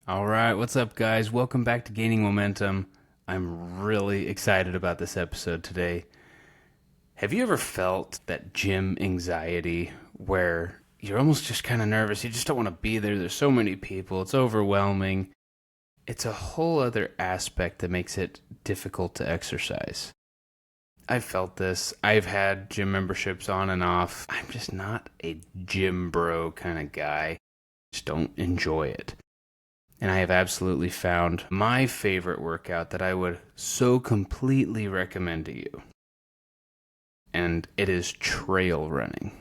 All right, what's up, guys? Welcome back to Gaining Momentum. I'm really excited about this episode today. Have you ever felt that gym anxiety where you're almost just kind of nervous? You just don't want to be there. There's so many people, it's overwhelming. It's a whole other aspect that makes it difficult to exercise. I've felt this. I've had gym memberships on and off. I'm just not a gym bro kind of guy. Just don't enjoy it. And I have absolutely found my favorite workout that I would so completely recommend to you. And it is trail running.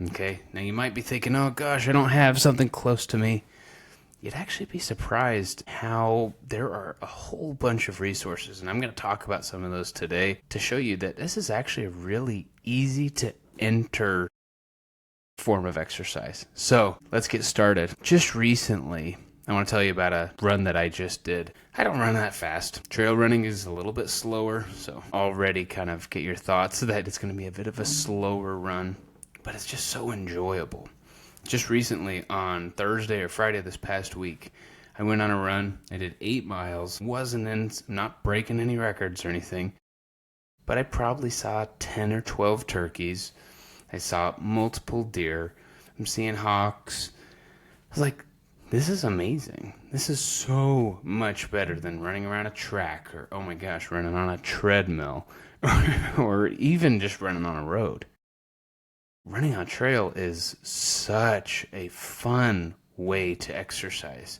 Okay? Now you might be thinking, oh gosh, I don't have something close to me. You'd actually be surprised how there are a whole bunch of resources. And I'm going to talk about some of those today to show you that this is actually a really easy to enter form of exercise. So let's get started. Just recently, I want to tell you about a run that I just did. I don't run that fast. Trail running is a little bit slower, so already kind of get your thoughts that it's going to be a bit of a slower run, but it's just so enjoyable. Just recently on Thursday or Friday this past week, I went on a run. I did 8 miles. Not breaking any records or anything, but I probably saw 10 or 12 turkeys. I saw multiple deer. I'm seeing hawks. I was like, this is amazing. This is so much better than running around a track or, oh my gosh, running on a treadmill or even just running on a road. Running on trail is such a fun way to exercise.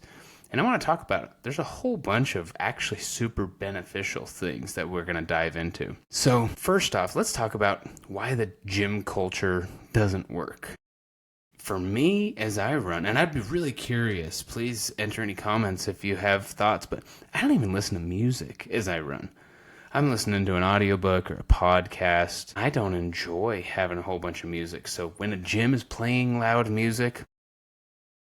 And I want to talk about it. There's a whole bunch of actually super beneficial things that we're going to dive into. So first off, let's talk about why the gym culture doesn't work. For me, as I run, and I'd be really curious, please enter any comments if you have thoughts, but I don't even listen to music as I run. I'm listening to an audiobook or a podcast. I don't enjoy having a whole bunch of music. So when a gym is playing loud music,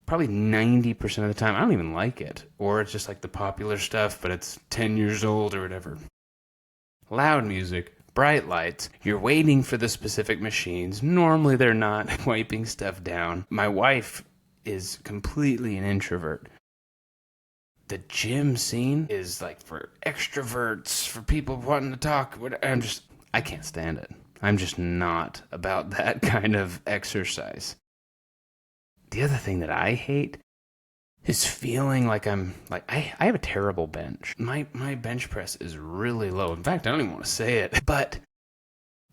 probably 90% of the time, I don't even like it. Or it's just like the popular stuff, but it's 10 years old or whatever. Loud music, bright lights, you're waiting for the specific machines. Normally they're not wiping stuff down. My wife is completely an introvert. The gym scene is like for extroverts, for people wanting to talk. I can't stand it. I'm just not about that kind of exercise. The other thing that I hate is feeling like I have a terrible bench. My bench press is really low. In fact, I don't even want to say it, but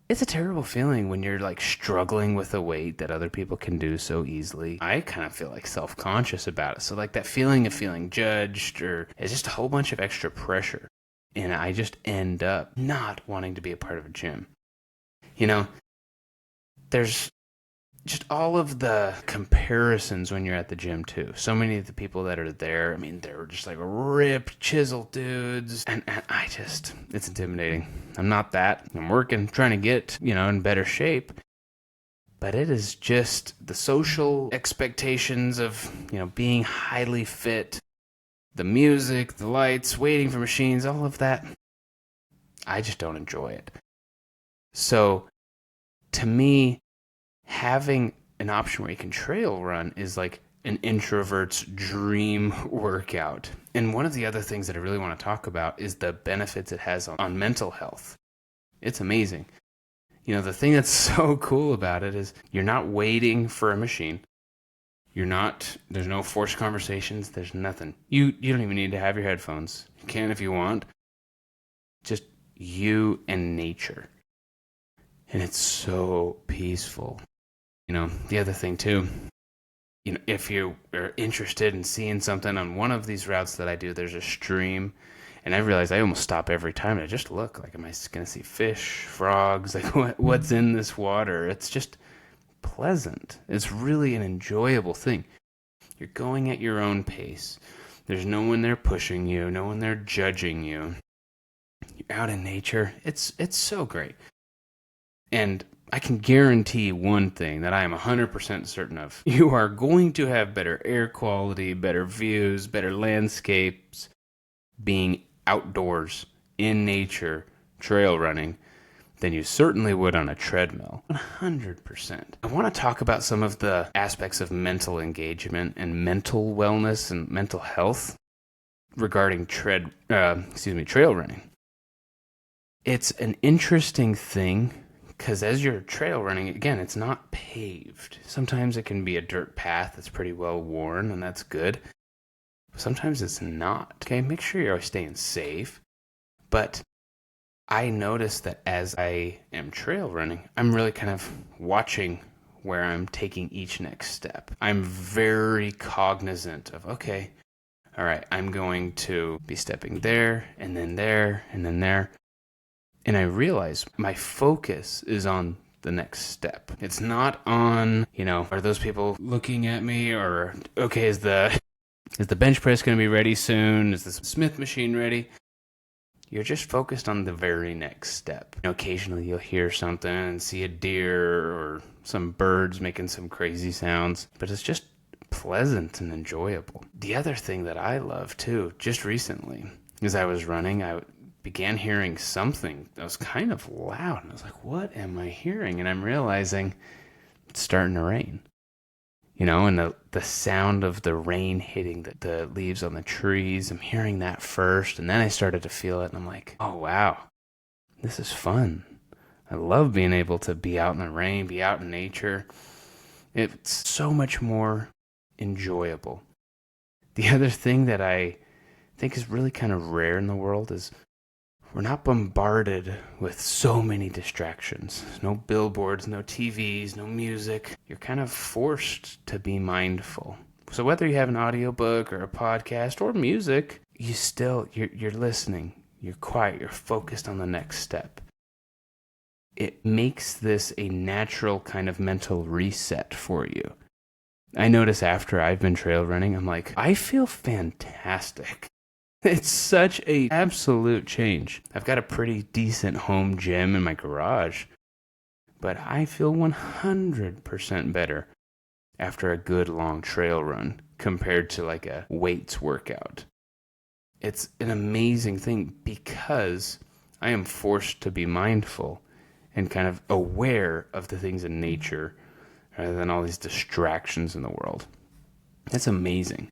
it's a terrible feeling when you're like struggling with a weight that other people can do so easily. I kind of feel like self-conscious about it. So like that feeling of feeling judged or it's just a whole bunch of extra pressure. And I just end up not wanting to be a part of a gym. You know, there's just all of the comparisons when you're at the gym too. So many of the people that are there, I mean, they're just like ripped, chiseled dudes. And it's intimidating. I'm not that. I'm working, trying to get, in better shape. But it is just the social expectations of, being highly fit, the music, the lights, waiting for machines, all of that. I just don't enjoy it. So to me, having an option where you can trail run is like an introvert's dream workout. And one of the other things that I really want to talk about is the benefits it has on mental health. It's amazing. The thing that's so cool about it is you're not waiting for a machine. There's no forced conversations. There's nothing. You don't even need to have your headphones. You can if you want. Just you and nature. And it's so peaceful. The other thing too, if you are interested in seeing something on one of these routes that I do, there's a stream. And I realize I almost stop every time and I just look like, am I going to see fish, frogs? Like what's in this water? It's just pleasant. It's really an enjoyable thing. You're going at your own pace. There's no one there pushing you, no one there judging you. You're out in nature. It's so great. And I can guarantee one thing that I am 100% certain of. You are going to have better air quality, better views, better landscapes, being outdoors, in nature, trail running, than you certainly would on a treadmill. 100%. I want to talk about some of the aspects of mental engagement and mental wellness and mental health regarding trail running. It's an interesting thing because as you're trail running, again, it's not paved. Sometimes it can be a dirt path that's pretty well worn, and that's good. Sometimes it's not. Okay, make sure you're staying safe. But I notice that as I am trail running, I'm really kind of watching where I'm taking each next step. I'm very cognizant of, okay, all right, I'm going to be stepping there, and then there, and then there. And I realize my focus is on the next step. It's not on, are those people looking at me, or, okay, is the bench press going to be ready soon? Is the Smith machine ready? You're just focused on the very next step. Occasionally you'll hear something and see a deer or some birds making some crazy sounds, but it's just pleasant and enjoyable. The other thing that I love too, just recently, as I was running, I began hearing something that was kind of loud, and I was like, what am I hearing? And I'm realizing it's starting to rain. And the sound of the rain hitting the leaves on the trees, I'm hearing that first, and then I started to feel it, and I'm like, oh, wow, this is fun. I love being able to be out in the rain, be out in nature. It's so much more enjoyable. The other thing that I think is really kind of rare in the world is we're not bombarded with so many distractions. No billboards, no TVs, no music. You're kind of forced to be mindful. So whether you have an audiobook or a podcast or music, you're listening. You're quiet. You're focused on the next step. It makes this a natural kind of mental reset for you. I notice after I've been trail running, I'm like, I feel fantastic. It's such an absolute change. I've got a pretty decent home gym in my garage, but I feel 100% better after a good long trail run compared to like a weights workout. It's an amazing thing because I am forced to be mindful and kind of aware of the things in nature rather than all these distractions in the world. It's amazing.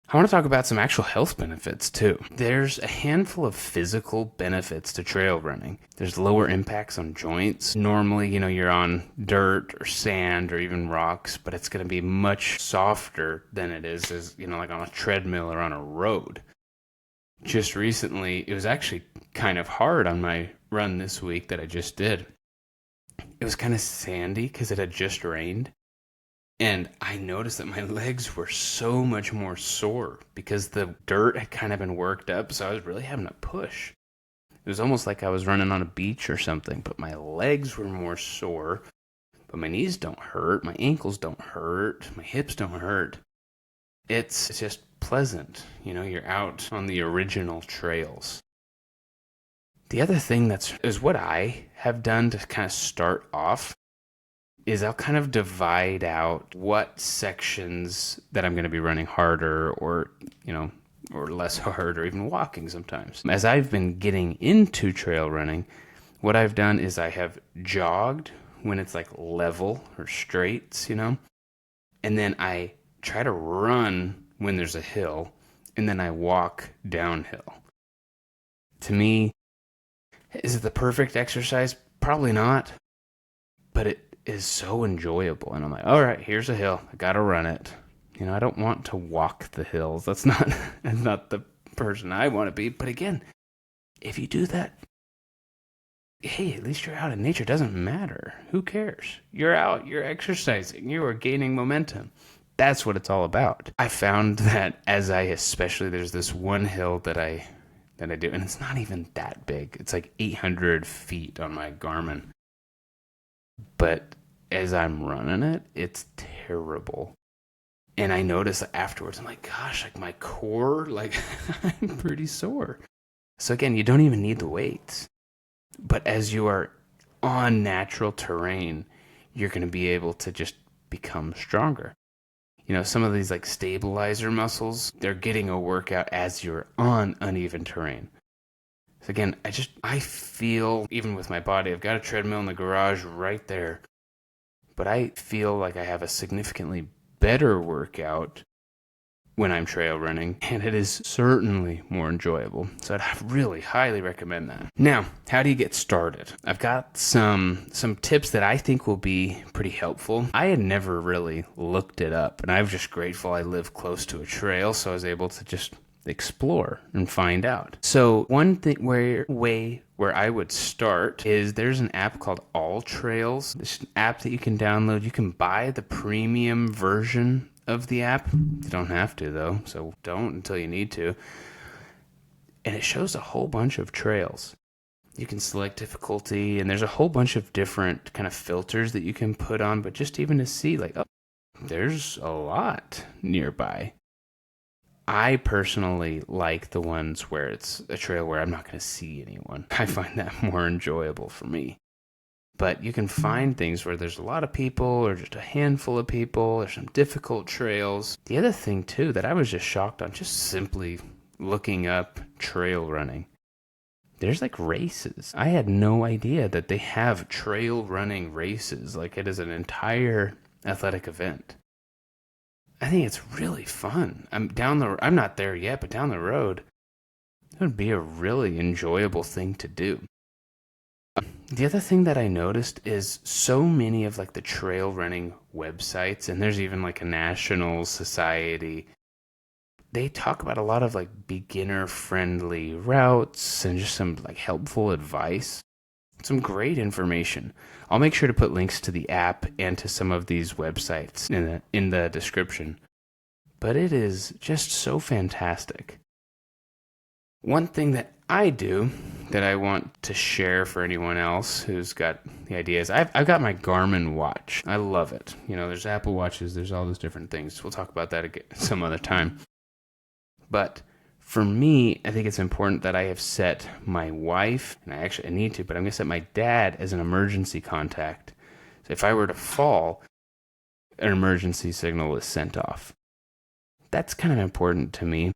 I want to talk about some actual health benefits too. There's a handful of physical benefits to trail running. There's lower impacts on joints. Normally, you're on dirt or sand or even rocks, but it's going to be much softer than it is like on a treadmill or on a road. Just recently, it was actually kind of hard on my run this week that I just did. It was kind of sandy because it had just rained. And I noticed that my legs were so much more sore because the dirt had kind of been worked up, so I was really having to push. It was almost like I was running on a beach or something, but my legs were more sore, but my knees don't hurt, my ankles don't hurt, my hips don't hurt. It's just pleasant, you're out on the original trails. The other thing is what I have done to kind of start off is I'll kind of divide out what sections that I'm going to be running harder or less hard or even walking sometimes. As I've been getting into trail running, what I've done is I have jogged when it's like level or straights, and then I try to run when there's a hill, and then I walk downhill. To me, is it the perfect exercise? Probably not, but it is so enjoyable. And I'm like, all right, here's a hill. I got to run it. I don't want to walk the hills. That's not the person I want to be. But again, if you do that, hey, at least you're out in nature. It doesn't matter. Who cares? You're out. You're exercising. You are gaining momentum. That's what it's all about. I found that there's this one hill that I do, and it's not even that big. It's like 800 feet on my Garmin. But as I'm running it, it's terrible. And I notice afterwards, I'm like, gosh, like my core, I'm pretty sore. So again, you don't even need the weights. But as you are on natural terrain, you're going to be able to just become stronger. Some of these like stabilizer muscles, they're getting a workout as you're on uneven terrain. So again, I feel, even with my body, I've got a treadmill in the garage right there, but I feel like I have a significantly better workout when I'm trail running, and it is certainly more enjoyable. So I'd really highly recommend that. Now, how do you get started? I've got some tips that I think will be pretty helpful. I had never really looked it up, and I'm just grateful I live close to a trail, so I was able to just explore and find out. So one thing where I would start is there's an app called All Trails. It's an app that you can download. You can buy the premium version of the app. You don't have to though, so don't until you need to. And it shows a whole bunch of trails. You can select difficulty, and there's a whole bunch of different kind of filters that you can put on, but just even to see like, oh, there's a lot nearby. I personally like the ones where it's a trail where I'm not going to see anyone. I find that more enjoyable for me. But you can find things where there's a lot of people or just a handful of people. There's some difficult trails. The other thing, too, that I was just shocked on, just simply looking up trail running, there's like races. I had no idea that they have trail running races. Like it is an entire athletic event. I think it's really fun. I'm not there yet, but down the road, it would be a really enjoyable thing to do. The other thing that I noticed is so many of like the trail running websites, and there's even like a national society, they talk about a lot of like beginner friendly routes and just some like helpful advice. Some great information. I'll make sure to put links to the app and to some of these websites in the description. But it is just so fantastic. One thing that I do that I want to share for anyone else who's got the ideas, I've got my Garmin watch. I love it. You know, there's Apple Watches, there's all those different things. We'll talk about that again some other time. But for me, I think it's important that I have set my wife, and I need to, but I'm going to set my dad as an emergency contact. So if I were to fall, an emergency signal is sent off. That's kind of important to me.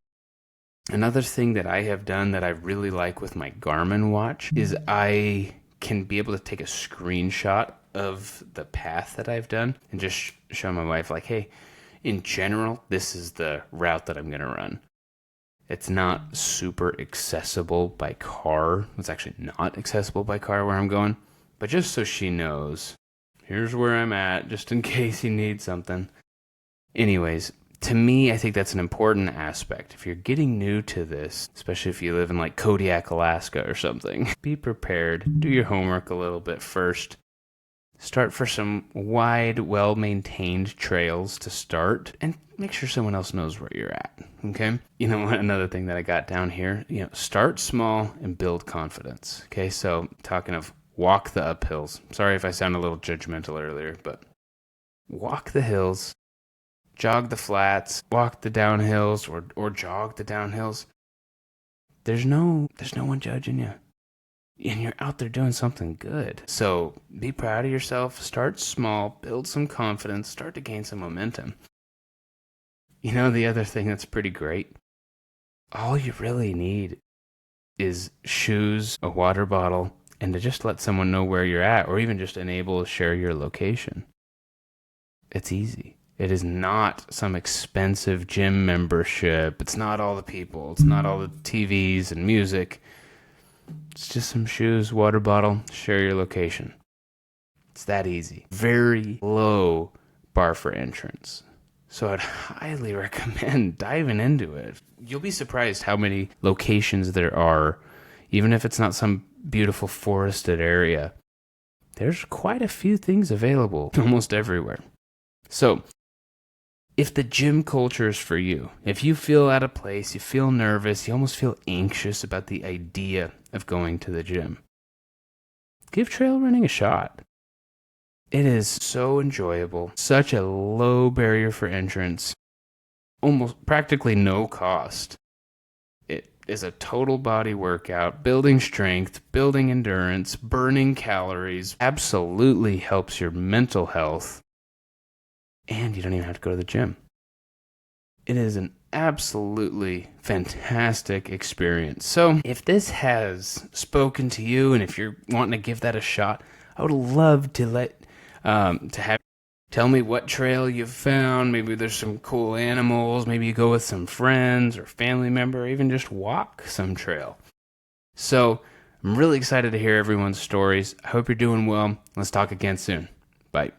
Another thing that I have done that I really like with my Garmin watch is I can be able to take a screenshot of the path that I've done and just show my wife like, hey, in general, this is the route that I'm going to run. It's not super accessible by car. It's actually not accessible by car where I'm going. But just so she knows, here's where I'm at, just in case you need something. Anyways, to me, I think that's an important aspect. If you're getting new to this, especially if you live in like Kodiak, Alaska or something, be prepared. Do your homework a little bit first. Start for some wide, well-maintained trails to start, and make sure someone else knows where you're at, okay? You know, another thing that I got down here, start small and build confidence, okay? So, talking of walk the uphills. Sorry if I sound a little judgmental earlier, but walk the hills, jog the flats, walk the downhills, or jog the downhills. There's no one judging you. And you're out there doing something good. So be proud of yourself. Start small. Build some confidence. Start to gain some momentum. You know, the other thing that's pretty great, all you really need is shoes, a water bottle, and to just let someone know where you're at, or even just enable to share your location. It's easy. It is not some expensive gym membership. It's not all the people. It's not all the TVs and music. It's just some shoes, water bottle, share your location. It's that easy. Very low bar for entrance. So I'd highly recommend diving into it. You'll be surprised how many locations there are, even if it's not some beautiful forested area. There's quite a few things available almost everywhere. So if the gym culture is for you, if you feel out of place, you feel nervous, you almost feel anxious about the idea of going to the gym, give trail running a shot. It is so enjoyable, such a low barrier for entrance, almost practically no cost. It is a total body workout, building strength, building endurance, burning calories, absolutely helps your mental health. And you don't even have to go to the gym. It is an absolutely fantastic experience. So if this has spoken to you, and if you're wanting to give that a shot, I would love to have Tell me what trail you've found. Maybe there's some cool animals. Maybe you go with some friends or family member, or even just walk some trail. So I'm really excited to hear everyone's stories. I hope you're doing well. Let's talk again soon. Bye.